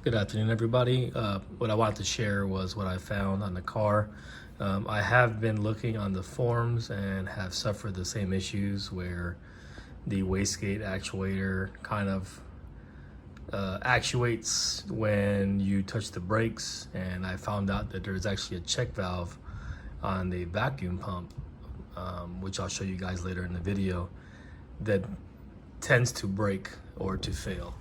Good afternoon, everybody. What I wanted to share was what I found on the car. I have been looking on the forums and have suffered the same issues where the wastegate actuator kind of actuates when you touch the brakes, and I found out that there's actually a check valve on the vacuum pump, which I'll show you guys later in the video, that tends to break or to fail.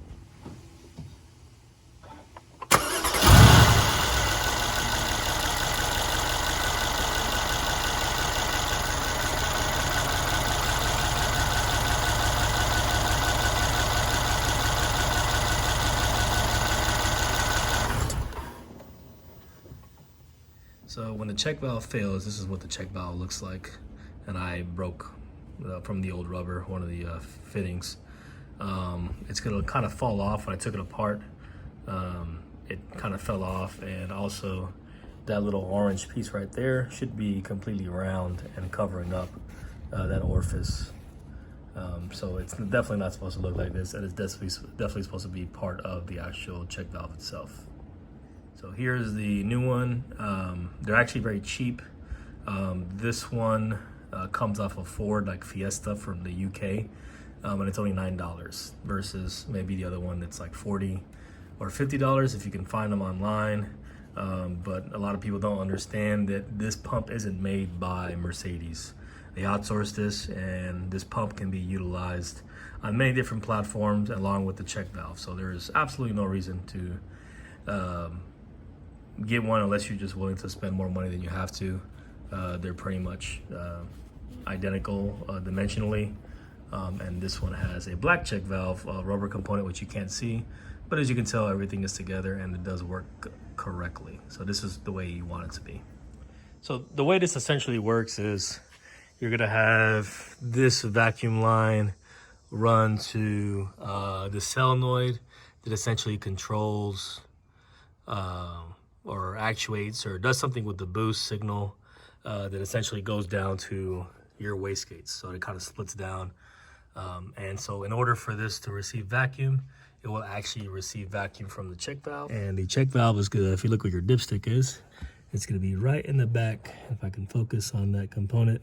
So when the check valve fails, this is what the check valve looks like. And I broke from the old rubber, one of the fittings. It's gonna kind of fall off. When I took it apart, it kind of fell off. And also that little orange piece right there should be completely round and covering up that orifice. So it's definitely not supposed to look like this, and it's definitely supposed to be part of the actual check valve itself. So here's the new one. They're actually very cheap. This one comes off a Ford like Fiesta from the UK, and it's only $9 versus maybe the other one that's like $40 or $50 if you can find them online. But a lot of people don't understand that this pump isn't made by Mercedes. They outsource this, and this pump can be utilized on many different platforms along with the check valve. So there's absolutely no reason to get one unless you're just willing to spend more money than you have to. They're pretty much identical dimensionally, and this one has a black check valve rubber component, which you can't see, but as you can tell, everything is together and it does work correctly. So this is the way you want it to be. So the way this essentially works is you're gonna have this vacuum line run to the solenoid that essentially controls or actuates or does something with the boost signal that essentially goes down to your wastegates. So it kind of splits down. And so in order for this to receive vacuum, it will actually receive vacuum from the check valve. And the check valve is good. If you look where your dipstick is, it's gonna be right in the back. If I can focus on that component,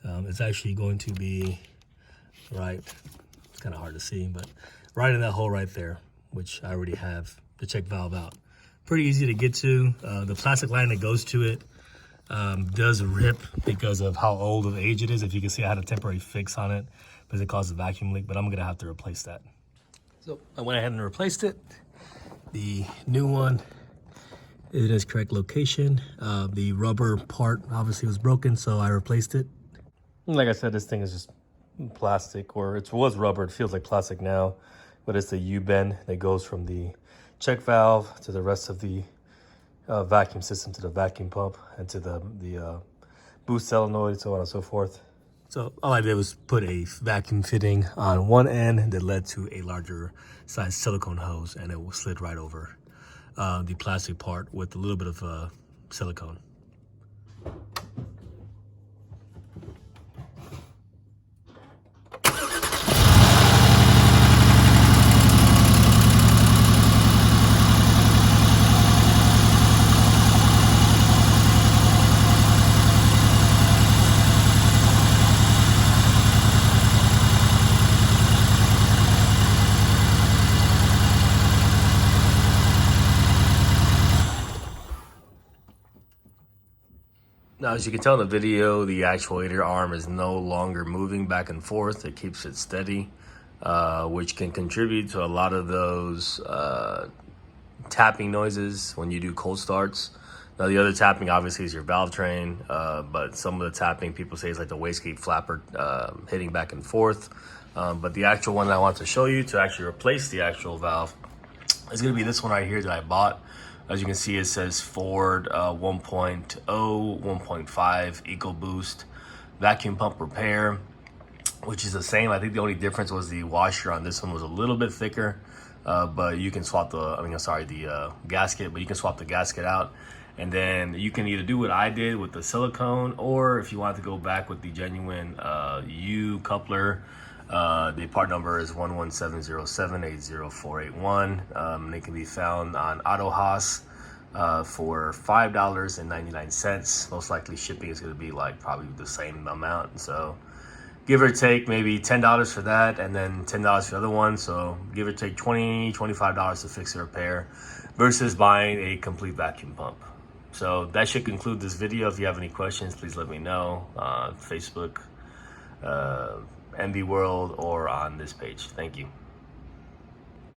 it's actually going to be right, it's kind of hard to see, but right in that hole right there, which I already have the check valve out. Pretty easy to get to. The plastic line that goes to it does rip because of how old of age it is. If you can see, I had a temporary fix on it because it caused a vacuum leak, but I'm gonna have to replace that. So I went ahead and replaced it. The new one is in its correct location. The rubber part obviously was broken, so I replaced it. Like I said, this thing is just plastic, or it was rubber. It feels like plastic now, but it's the U-bend that goes from the check valve to the rest of the vacuum system, to the vacuum pump, and to the boost solenoid, so on and so forth. So all I did was put a vacuum fitting on one end that led to a larger size silicone hose, and it slid right over the plastic part with a little bit of silicone. Now, as you can tell in the video, the actuator arm is no longer moving back and forth. It keeps it steady, which can contribute to a lot of those tapping noises when you do cold starts. Now, the other tapping obviously is your valve train, but some of the tapping people say is like the wastegate flapper hitting back and forth. But the actual one that I want to show you to actually replace the actual valve is going to be this one right here that I bought. As you can see, it says Ford 1.0, 1.5 EcoBoost vacuum pump repair, which is the same. I think the only difference was the washer on this one was a little bit thicker, but you can swap the gasket, but you can swap the gasket out. And then you can either do what I did with the silicone, or if you want to go back with the genuine U coupler, The part number is 11707-80481. They can be found on Auto Haas for $5.99. Most likely shipping is going to be like probably the same amount. So give or take maybe $10 for that, and then $10 for the other one. So give or take $25 to fix a repair versus buying a complete vacuum pump. So that should conclude this video. If you have any questions, please let me know. Facebook, MB World, or on this page. Thank you.